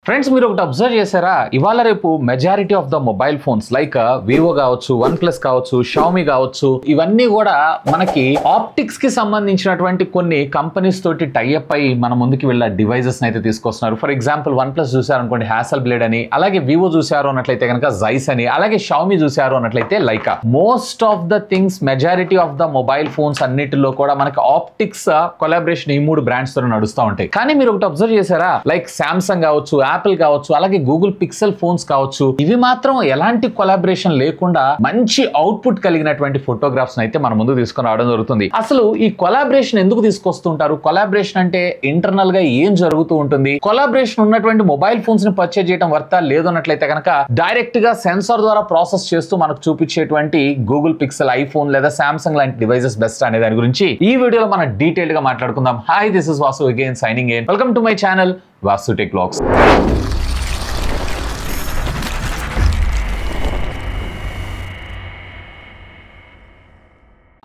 Friends మీరు ఒకటి observe చేశారా, ఇవాళ రేపు majority of the mobile phones like Vivo కావచ్చు, వన్ ప్లస్ కావచ్చు, షామీ కావచ్చు, ఇవన్నీ కూడా మనకి ఆప్టిక్స్ కి సంబంధించినటువంటి కొన్ని కంపెనీస్ తోటి టైఅప్ అయ్యి మన ముందుకి వెళ్ళే డివైజెస్ అయితే తీసుకొస్తున్నారు. ఫర్ ఎగ్జాంపుల్ వన్ ప్లస్ చూసారు అనుకోండి హ్యాసల్ బ్లేడ్ అని, అలాగే వివో చూసారు అన్నట్లయితే కనుక జైస్ అని, అలాగే షామీ చూసారు అన్నట్లయితే Leica. Most of the things majority of the mobile phones అన్నిటిలో కూడా మనకి ఆప్టిక్స్ కొలాబరేషన్ ఈ మూడు బ్రాండ్స్ తో నడుస్తూ ఉంటాయి. కానీ మీరు ఒకటి అబ్జర్వ్ చేశారా, లైక్ సామ్సంగ్ కావచ్చు, యాపిల్ కావచ్చు, అలాగే గూగుల్ పిక్సెల్ ఫోన్స్ కావచ్చు, ఇవి మాత్రం ఎలాంటి కొలాబరేషన్ లేకుండా మంచి అవుట్పుట్ కలిగినటువంటి ఫోటోగ్రాఫ్స్ అయితే మన ముందు తీసుకొని రావడం జరుగుతుంది. అసలు ఈ కొలాబరేషన్ ఎందుకు తీసుకొస్తుంటారు? కొలాబరేషన్ అంటే ఇంటర్నల్ గా ఏం జరుగుతూ ఉంటుంది? కొలాబరేషన్ ఉన్నటువంటి మొబైల్ ఫోన్స్ ని పర్చేజ్ చేయడం వర్తా లేదు అన్నట్లయితే కనుక డైరెక్ట్ గా సెన్సార్ ద్వారా ప్రాసెస్ చేస్తూ మనకు చూపించేటువంటి గూగుల్ పిక్సెల్, ఐఫోన్ లేదా సామ్సంగ్ లాంటి డివైజెస్ బెస్ట్ అనే దాని గురించి ఈ వీడియోలో మనం డీటెయిల్ గా మాట్లాడుకుందాం. Hi, this is Vasu again signing in. Welcome to my channel Vasu tech vlogs.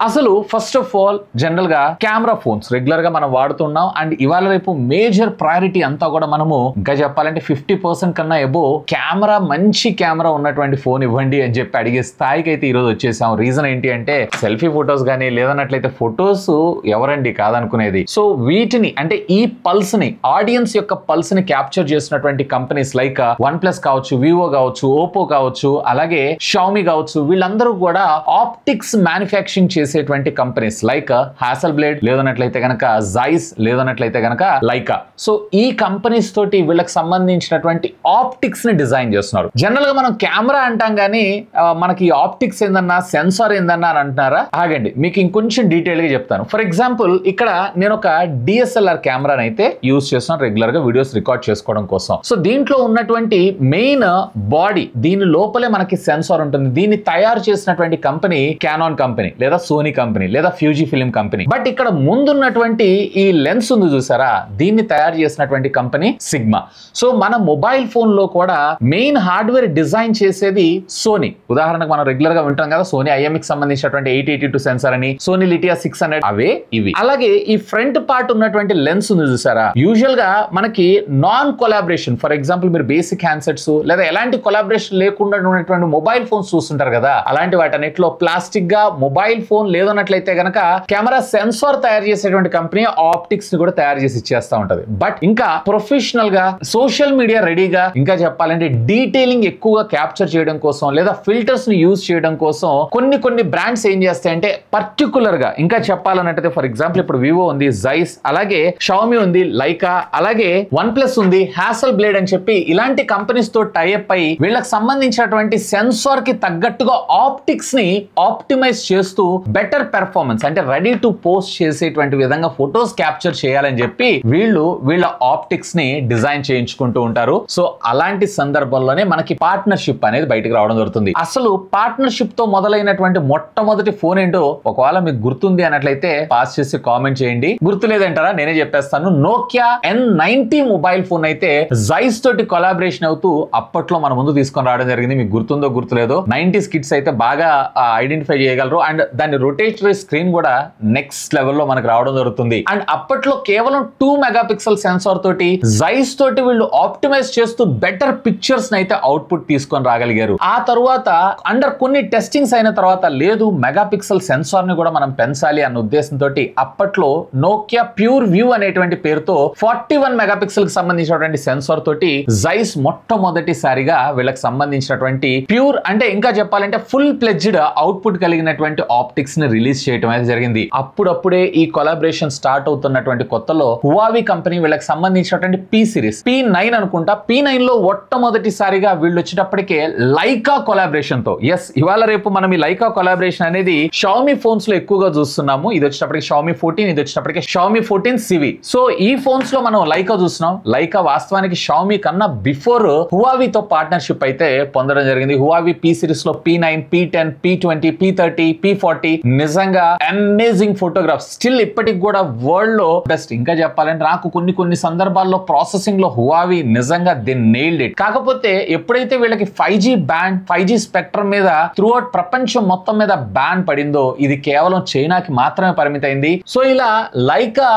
అసలు ఫస్ట్ ఆఫ్ ఆల్ జనరల్ గా కెమెరా ఫోన్స్ రెగ్యులర్ గా మనం వాడుతున్నాం. అండ్ ఇవాళ రేపు మేజర్ ప్రయారిటీ అంతా కూడా మనము ఇంకా చెప్పాలంటే 50% కన్నా ఎబో కెమెరా, మంచి కెమెరా ఉన్నటువంటి ఫోన్ ఇవ్వండి అని చెప్పి అడిగే స్థాయికి అయితే ఈ రోజు వచ్చేసాం. రీజన్ ఏంటి అంటే సెల్ఫీ ఫొటోస్ కానీ లేదన్నట్లయితే ఫొటోస్ ఎవరండి కాదనుకునేది. సో వీటిని అంటే ఈ పల్స్ ని, ఆడియన్స్ యొక్క పల్స్ ని క్యాప్చర్ చేసినటువంటి కంపెనీస్ లైక్ వన్ ప్లస్ కావచ్చు, వివో కావచ్చు, ఓపో కావచ్చు, అలాగే షామీ కావచ్చు, వీళ్ళందరూ కూడా ఆప్టిక్స్ మ్యానుఫ్యాక్చరింగ్ చేసేటువంటి కంపెనీస్ లైక్ హ్యాసల్ బ్లేడ్ లేదన్నట్లయితే కనుక జైస్ లేదన్నట్లయితే కనుక లైకా. సో ఈ కంపెనీస్ తోటి వీళ్ళకి సంబంధించినటువంటి ఆప్టిక్స్ ని డిజైన్ చేస్తున్నారు. జనరల్ గా మనం కెమెరా అంటాం కానీ మనకి ఆప్టిక్స్ ఏందన్నా, సెన్సార్ ఏందన్నా అని అంటున్నారా? ఆగండి, మీకు ఇంకొంచెం డీటెయిల్ గా చెప్తాను. ఫర్ ఎగ్జాంపుల్ ఇక్కడ నేను ఒక డిఎస్ఎల్ఆర్ కెమెరాని అయితే యూజ్ చేస్తున్నాను రెగ్యులర్ గా వీడియోస్ రికార్డ్ చేసుకోవడం కోసం. సో దీంట్లో ఉన్నటువంటి మెయిన్ బాడీ, దీని లోపలే మనకి సెన్సార్ ఉంటుంది. దీన్ని తయారు చేసినటువంటి కంపెనీ కెనాన్ కంపెనీ లేదా సోనీ కంపెనీ లేదా ఫ్యూజీ ఫిలిం కంపెనీ. బట్ ఇక్కడ ముందున్నటువంటి ఈ లెన్స్ ఉంది చూసారా, దీన్ని తయారు చేసినటువంటి కంపెనీ సిగ్మా. సో మన మొబైల్ ఫోన్ లో కూడా మెయిన్ హార్డ్వేర్ డిజైన్ చేసేది సోనీ. ఉదాహరణకు మనం రెగ్యులర్ గా వింటాం కదా, సోనీ ఐఎంఎక్స్ సంబంధించినటువంటి 882 సెన్సార్ అని, సోనీ లిటియా 600, అవే ఇవి. అలాగే ఈ ఫ్రంట్ పార్ట్ ఉన్నటువంటి లెన్స్ ఉంది చూసారా, యూజువల్ గా మనకి నాన్ కొలాబరేషన్, ఫర్ ఎగ్జాంపుల్ మీరు బేసిక్ హ్యాండ్సెట్స్ లేదా ఎలాంటి కొలాబరేషన్ లేకుండా ఉన్నటువంటి మొబైల్ ఫోన్స్ చూస్తుంటారు కదా, అలాంటి వాటన్నిటిలో ప్లాస్టిక్ గా మొబైల్ ఫోన్ లేదన్నట్లయితే గనక కెమెరా సెన్సార్ తయారు చేసేటువంటి కంపెనీ ఆప్టిక్స్ ని కూడా తయారు చేసి ఇచ్చేస్తా ఉంటది. బట్ ఇంకా ప్రొఫెషనల్ గా సోషల్ మీడియా రెడీగా, ఇంకా చెప్పాలంటే డీటెయిలింగ్ ఎక్కువగా క్యాప్చర్ చేయడం కోసం లేదా ఫిల్టర్స్ ని యూజ్ చేయడం కోసం కొన్ని బ్రాండ్స్ ఏం చేస్తాయంటే పర్టికులర్ గా, ఇంకా చెప్పాలన్నట్టు ఫర్ ఎగ్జాంపుల్ ఇప్పుడు వివో ఉంది, జైస్, అలాగే షామీ ఉంది, లైకా, అలాగే వన్ ప్లస్ ఉంది, హ్యాసల్ బ్లేడ్ అని చెప్పి ఇలాంటి కంపెనీస్ తో టైఅప్ అయ్యి వీళ్ళకి సంబంధించినటువంటి సెన్సార్ కి తగ్గట్టుగా ఆప్టిక్స్ ని ఆప్టిమైజ్ చేస్తూ బెటర్ పెర్ఫార్మెన్స్ అంటే రెడీ టు పోస్ట్ చేసేటువంటి విధంగా ఫొటోస్ క్యాప్చర్ చేయాలని చెప్పి వీళ్ళ ఆప్టిక్స్ ని డిజైన్ చేయించుకుంటూ ఉంటారు. సో అలాంటి సందర్భంలోనే మనకి పార్ట్నర్షిప్ అనేది బయటకు రావడం జరుగుతుంది. అసలు పార్ట్నర్షిప్ తో మొదలైనటువంటి మొట్టమొదటి ఫోన్ ఏంటో ఒకవేళ మీకు గుర్తుంది అన్నట్లయితే పాస్ చేసి కామెంట్ చేయండి. గుర్తు లేదంటారా, నేనే చెప్పేస్తాను. నోకియా N90 మొబైల్ ఫోన్ అయితే జైస్ తోటి కొలాబరేషన్ అవుతూ అప్పట్లో మన ముందు తీసుకొని రావడం జరిగింది. మీకు గుర్తుందో గుర్తులేదో, 90s కిడ్స్ అయితే బాగా ఐడెంటిఫై చేయగలరు. అండ్ దాని రొటేటరీ స్క్రీన్ కూడా నెక్స్ట్ లెవెల్లో మనకు రావడం జరుగుతుంది. అండ్ అప్పట్లో కేవలం 2 మెగాపిక్సెల్ సెన్సార్ తోటి జైస్ తోటి వీళ్ళు ఆప్టిమైజ్ చేస్తూ బెటర్ పిక్చర్స్ అయితే అవుట్పుట్ తీసుకొని రాగలిగారు. ఆ తర్వాత అండర్ కొన్ని టెస్టింగ్స్ అయిన తర్వాత లేదు, మెగాపిక్సెల్ సెన్సార్ ని కూడా మనం పెంచాలి అన్న ఉద్దేశంతో అప్పట్లో నోకియా ప్యూర్ వ్యూ అనేటువంటి పేరుతో 41 మెగాపిక్సెల్ కి సంబంధించినటువంటి సెన్సార్ తోటి జైస్ మొట్టమొదటిసారిగా వీళ్ళకి సంబంధించినటువంటి ప్యూర్ అంటే ఇంకా చెప్పాలంటే ఫుల్ ప్లెడ్జ్డ్ అవుట్పుట్ కలిగినటువంటి ఆప్టిక్స్ ని రిలీజ్ చేయడం అనేది జరిగింది. అప్పుడప్పుడే ఈ కొలాబరేషన్ స్టార్ట్ అవుతున్నటువంటి కొత్తలో హువావీ కంపెనీ వీళ్ళకి సంబంధించినటువంటి పి సిరీస్ P9 అనుకుంటా, P9 లో మొట్టమొదటిసారిగా వీళ్ళు వచ్చేటప్పటికే లైకా కొలాబరేషన్ తో, ఎస్ ఇవాళ రేపు మనం ఈ లైకా కొలాబరేషన్ అనేది షామీ ఫోన్స్ లో ఎక్కువగా చూస్తున్నాము. ఇది వచ్చేటప్పటికి షామీ 14, ఇది వచ్చేటప్పటికి షామీ 14 సివి. సో ఈ ఫోన్స్ లో మనం లైకా చూస్తున్నాం. లైకా వాస్తవానికి షామీ కన్నా బిఫోర్ హువావీతో పార్ట్నర్షిప్ అయితే పొందడం జరిగింది. హువావీ పి సిరీస్ లో P9, P10, P20, P30, P40 నిజంగా అమేజింగ్ ఫోటోగ్రాఫ్ స్టిల్ ఇప్పటికి కూడా వరల్డ్ లో బెస్ట్. ఇంకా చెప్పాలంటే నాకు కొన్ని సందర్భాల్లో ప్రాసెసింగ్ లో హువావీ నిజంగా దే నెయిల్డ్ ఇట్. కాకపోతే ఎప్పుడైతే వీళ్ళకి 5G బ్యాండ్ 5G స్పెక్ట్రమ్ మీద త్రూ అవుట్ ప్రపంచం మొత్తం మీద బ్యాన్ పడిందో ఇది కేవలం చైనాకి మాత్రమే పరిమితమైంది. సో ఇలా లైకా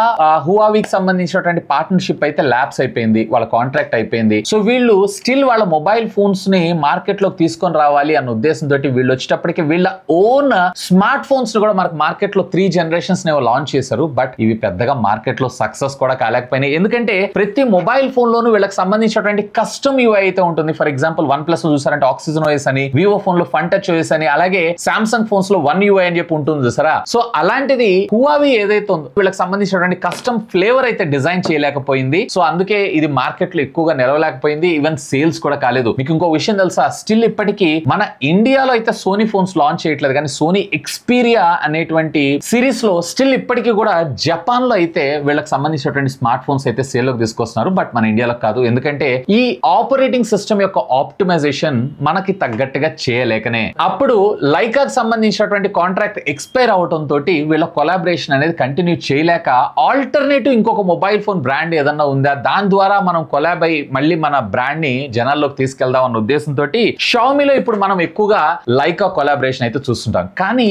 హువావీకి సంబంధించినటువంటి పార్ట్నర్షిప్ అయితే ల్యాప్స్ అయిపోయింది, వాళ్ళ కాంట్రాక్ట్ అయిపోయింది. సో వీళ్ళు స్టిల్ వాళ్ళ మొబైల్ ఫోన్స్ ని మార్కెట్ లోకి తీసుకొని రావాలి అన్న ఉద్దేశంతో వీళ్ళు వచ్చేటప్పటికి వీళ్ళ ఓన్ స్మార్ట్ ఫోన్స్ కూడా మనకు మార్కెట్ లో 3 జనరేషన్స్ లాంచ్ చేశారు. బట్ ఇవి పెద్దగా మార్కెట్ లో సక్సెస్ కూడా కాలేకపోయినాయి. ఎందుకంటే ప్రతి మొబైల్ ఫోన్ లోను వీళ్ళకి సంబంధించినటువంటి కస్టమ్ యూఐ అయితే ఉంటుంది. ఫర్ ఎగ్జాంపుల్ OnePlus చూసారంటే ఆక్సిజన్ ఓఎస్ అని, వివో ఫోన్ లో ఫన్ టచ్ ఓఎస్ అని, అలాగే సామ్సంగ్ ఫోన్స్ లో One UI అని చెప్పి ఉంటుంది చూసారా. సో అలాంటిది హువావీ ఏదైతే ఉందో వీళ్ళకి సంబంధించినటువంటి కస్టమ్ ఫ్లేవర్ అయితే డిజైన్ చేయలేకపోయింది. సో అందుకే ఇది మార్కెట్ లో ఎక్కువగా నిలవలేకపోయింది. ఈవెన్ సేల్స్ కూడా కాలేదు. మీకు ఇంకో విషయం తెలుసా, స్టిల్ ఇప్పటికీ మన ఇండియాలో అయితే సోనీ ఫోన్స్ లాంచ్ చేయట్లేదు, కానీ సోనీ ఎక్స్పీరియా అనేటువంటి సిరీస్ లో స్టిల్ ఇప్పటికీ కూడా జపాన్ లో అయితే వీళ్ళకి సంబంధించినటువంటి స్మార్ట్ ఫోన్స్ అయితే సేల్ లోకి తీసుకొస్తున్నారు. బట్ మన ఇండియాలో కాదు. ఎందుకంటే ఈ ఆపరేటింగ్ సిస్టమ్ యొక్క ఆప్టిమైజేషన్ మనకి తగ్గట్టుగా చేయలేకనే. అప్పుడు లైకాకి సంబంధించినటువంటి కాంట్రాక్ట్ ఎక్స్పైర్ అవడం తోటి వీళ్ళ కొలాబరేషన్ అనేది కంటిన్యూ చేయలేక ఆల్టర్నేటివ్ ఇంకొక మొబైల్ ఫోన్ బ్రాండ్ ఏదన్నా ఉందా, దాని ద్వారా మనం కొలాబ్ అయ్యి మళ్ళీ మన బ్రాండ్ ని జనాల్లోకి తీసుకెళ్దాం అన్న ఉద్దేశంతో షామీలో ఇప్పుడు మనం ఎక్కువగా లైకా కొలాబరేషన్ అయితే చూస్తుంటాం. కానీ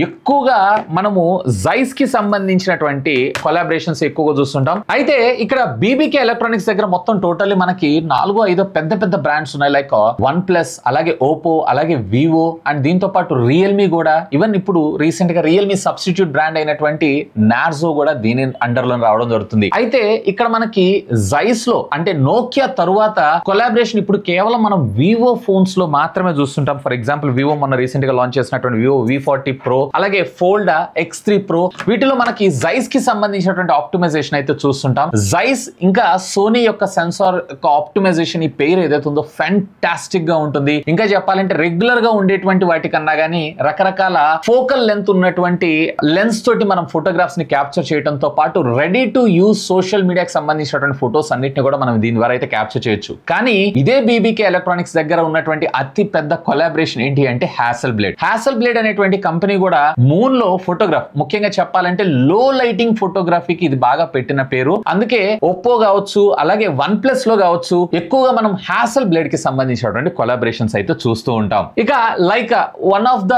ఎక్కువగా మనము జైస్ కి సంబంధించినటువంటి కొలాబరేషన్స్ ఎక్కువగా చూస్తుంటాం. అయితే ఇక్కడ బీబీకే ఎలక్ట్రానిక్స్ దగ్గర మొత్తం టోటల్లీ మనకి 4-5 పెద్ద బ్రాండ్స్ ఉన్నాయి. లైక్ OnePlus, అలాగే ఓపో, అలాగే వివో, అండ్ దీంతో పాటు రియల్మీ కూడా. ఈవెన్ ఇప్పుడు రీసెంట్ గా రియల్మీ సబ్స్టిట్యూట్ బ్రాండ్ అయినటువంటి నార్జో కూడా దీని అండర్ లో రావడం జరుగుతుంది. అయితే ఇక్కడ మనకి జైస్ లో అంటే నోకియా తరువాత కొలాబరేషన్ ఇప్పుడు కేవలం మనం వివో ఫోన్స్ లో మాత్రమే చూస్తుంటాం. ఫర్ ఎగ్జాంపుల్ వివో మొన్న రీసెంట్ గా లాంచ్ చేసినటువంటి వివో V40 Pro, అలాగే ఫోల్డా X3 Pro, వీటిలో మనకి జైస్ కి సంబంధించినటువంటి ఆప్టిమైజేషన్ అయితే చూస్తుంటాం. జైస్ ఇంకా సోనీ యొక్క సెన్సార్ యొక్క ఆప్టిమైజేషన్ ఈ పేరు ఏదైతే ఉందో ఫ్యాంటాస్టిక్ గా ఉంటుంది. ఇంకా చెప్పాలంటే రెగ్యులర్ గా ఉండేటువంటి వాటికన్నా గానీ రకరకాల ఫోకల్ లెంత్ ఉన్నటువంటి లెన్స్ తోటి మనం ఫోటోగ్రాఫ్స్ ని క్యాప్చర్ చేయడంతో పాటు రెడీ టు యూజ్ సోషల్ మీడియాకి సంబంధించినటువంటి ఫోటోస్ అన్నిటిని కూడా మనం దీని ద్వారా అయితే క్యాప్చర్ చేయొచ్చు. కానీ ఇదే బీబీకే ఎలక్ట్రానిక్స్ దగ్గర ఉన్నటువంటి అతి పెద్ద కొలాబరేషన్ ఏంటి అంటే హ్యాసెల్బ్లేడ్ అనేటువంటి కంపెనీ కూడా మూన్ లో ఫోటోగ్రాఫ్, ముఖ్యంగా చెప్పాలంటే లో లైటింగ్ ఫోటోగ్రఫీకి ఇది బాగా పెట్టిన పేరు. అందుకే ఒప్పో కావచ్చు, అలాగే OnePlus లో కావచ్చు ఎక్కువగా మనం హ్యాసెల్బ్లేడ్ కి సంబంధించినటువంటి కొలాబరేషన్స్ అయితే చూస్తూ ఉంటాం. ఇక లైకా వన్ ఆఫ్ ద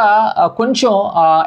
కొంచెం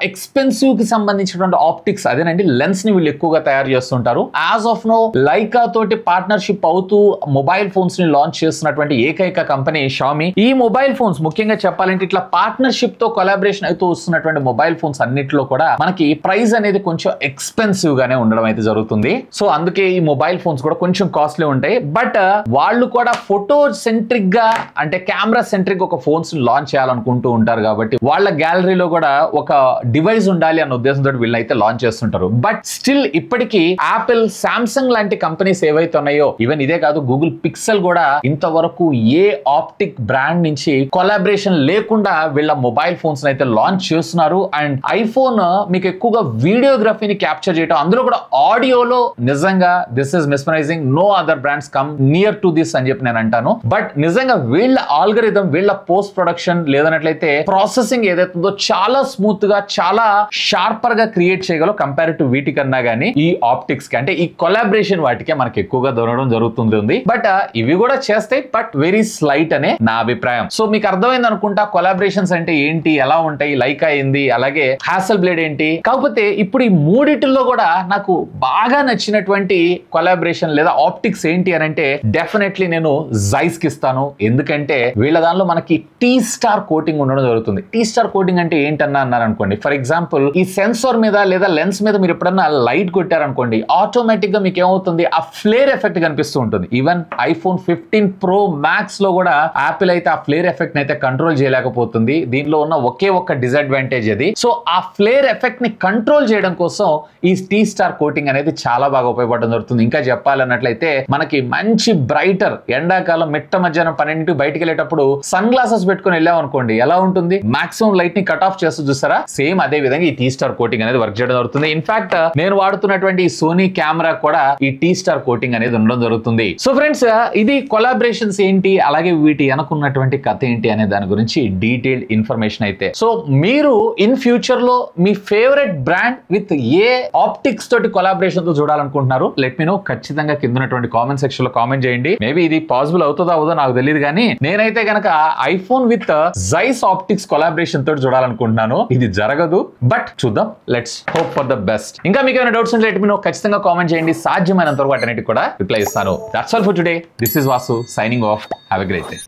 ఎక్స్పెన్సివ్ కి సంబంధించినటువంటి ఆప్టిక్స్ అదేనండి లెన్స్ ని వీళ్ళు ఎక్కువగా తయారు చేస్తుంటారు. యాజ్ ఆఫ్ నో లైకా తోటి పార్ట్నర్షిప్ అవుతూ మొబైల్ ఫోన్స్ ని లాంచ్ చేస్తున్నటువంటి ఏకైక కంపెనీ షామీ. ఈ మొబైల్ ఫోన్స్ ముఖ్యంగా చెప్పాలంటే ఇట్లా పార్ట్నర్షిప్ తో కొలాబరేషన్ అయితే వస్తున్నటువంటి మొబైల్ ఫోన్స్ అన్నిటిలో కూడా మనకి ప్రైస్ అనేది కొంచెం ఎక్స్పెన్సివ్ గానే ఉండడం అయితే జరుగుతుంది. సో అందుకే ఈ మొబైల్ ఫోన్స్ కూడా కొంచెం కాస్ట్లీ ఉంటాయి. బట్ వాళ్ళు కూడా ఫోటో సెంట్రిక్ గా అంటే కెమెరా సెంట్రిక్ ఒక ఫోన్స్ లాంచ్ చేయాలనుకుంటూ ఉంటారు కాబట్టి వాళ్ళ గ్యాలరీలో కూడా ఒక డివైస్ ఉండాలి అన్న ఉద్దేశంతో వీళ్ళైతే లాంచ్ చేస్తుంటారు. బట్ స్టిల్ ఇప్పటికీ యాపిల్, సామ్సంగ్ లాంటి కంపెనీస్ ఏవైతే ఉన్నాయో, ఈవెన్ ఇదే కాదు గూగుల్ పిక్సెల్ కూడా ఇంతవరకు ఏ ఆప్టిక్ బ్రాండ్ నుంచి కొలాబరేషన్ లేకుండా వీళ్ళ మొబైల్ ఫోన్స్ అయితే లాంచ్ చేస్తున్నారు. అండ్ ఐఫోన్ మీకు ఎక్కువగా వీడియోగ్రఫీని క్యాప్చర్ చేయడం, అందులో కూడా ఆడియోలో నిజంగా this is mesmerising. No other brands come near to this అని చెప్పి నేను అంటాను. బట్ నిజంగా వీళ్ళ ఆల్గరిథం, వీళ్ళ పోస్ట్ ప్రొడక్షన్ లేదన్నట్లయితే ప్రాసెసింగ్ ఏదైతే ఉందో చాలా స్మూత్ గా, చాలా షార్పర్ గా క్రియేట్ చేయగలవు కంపేర్ టు వీటికన్నా గానీ ఈ ఆప్టిక్స్ కి, అంటే ఈ కొలాబరేషన్ వాటికే మనకి ఎక్కువగా దొరకడం జరుగుతుంది. బట్ ఇవి కూడా చేస్తాయి, బట్ వెరీ స్లైట్ అనే నా అభిప్రాయం. సో మీకు అర్థమైంది అనుకుంటా కొలాబరేషన్స్ అంటే ఏంటి, ఎలా ఉంటాయి, లైకా ఏంది, అలాగే హ్యాసెల్బ్లేడ్ ఏంటి. కాకపోతే ఇప్పుడు ఈ మూడిటిల్లో కూడా నాకు బాగా నచ్చినటువంటి కొలాబరేషన్ లేదా ఆప్టిక్స్ ఏంటి అని అంటే డెఫినెట్లీ నేను జైస్ కి ఇస్తాను. ఎందుకంటే వీళ్ళ దానిలో మనకి T-Star కోటింగ్ ఉండడం జరుగుతుంది. T-Star కోటింగ్ అంటే ఏంటన్నా అన్నారు అనుకోండి, ఫర్ ఎగ్జాంపుల్ ఈ సెన్సార్ మీద లేదా లెన్స్ మీద మీరు ఎప్పుడన్నా లైట్ కొట్టారనుకోండి, ఆటోమేటిక్ గా మీకు ఏమవుతుంది, ఆ ఫ్లేర్ ఎఫెక్ట్ కనిపిస్తూ ఉంటుంది. ఈవెన్ iPhone 15 Pro Max లో కూడా యాపిల్ అయితే ఆ ఫ్లేర్ ఎఫెక్ట్ అయితే కంట్రోల్ చేయలేకపోతుంది. దీనిలో ఉన్న ఒకే ఒక్క డిసడ్వాంటేజ్ అది. సో ఆ ఫ్లేర్ ఎఫెక్ట్ ని కంట్రోల్ చేయడం కోసం ఈ T-Star కోటింగ్ అనేది చాలా బాగా ఉపయోగపడడం జరుగుతుంది. ఇంకా చెప్పాలన్నట్లయితే మనకి మంచి బ్రైటర్ ఎండాకాలం మిట్ట మధ్యాహ్నం 12 బయటికి వెళ్ళేటప్పుడు సన్ గ్లాసెస్ పెట్టుకుని వెళ్ళాం అనుకోండి, ఎలా ఉంటుంది, మాక్సిమం లైట్ ని కట్ ఆఫ్ చేస్తూ చూస్తారా, సేమ్ అదే విధంగా ఈ T-Star కోటింగ్ అనేది వర్క్ చేయడం జరుగుతుంది. ఇన్ఫాక్ట్ నేను వాడుతున్నటువంటి ఈ సోనీ కెమెరా కూడా ఈ T-Star కోటింగ్ అనేది ఉండడం జరుగుతుంది. సో ఫ్రెండ్స్, ఇది కొలాబరేషన్స్ ఏంటి, అలాగే వీటి అనుకున్నటువంటి కథ ఏంటి అనే దాని గురించి డీటెయిల్డ్ ఇన్ఫర్మేషన్ అయితే. సో మీరు ఇన్ ఫ్యూచర్ ఫ్యూచర్ లో మీ favourite brand with a optics తోటి కొలాబరేషన్ తో చూడాలనుకుంటున్నారు? Let me know. ఖచ్చితంగా కింద ఉన్నటువంటి కామెంట్ సెక్షన్ లో కామెంట్ చేయండి. మేబీ ఇది పాసిబుల్ అవుతుందో అవదో నాకు తెలియదు, కానీ నేనైతే గనక iPhone with Zeiss optics collaboration తోటి చూడాలనుకుంటున్నాను. ఇది జరగదు, బట్ చూద్దాం. Let's hope for the best. ఇంకా మీకు ఏమైనా డౌట్స్ ఉంటే లెట్ మీ నో. ఖచ్చితంగా కామెంట్ చేయండి. సాధ్యమైనంత వరకు వాటన్నిటికి కూడా రిప్లై ఇస్తాను. That's all for today. This is Vasu signing off. Have a great day.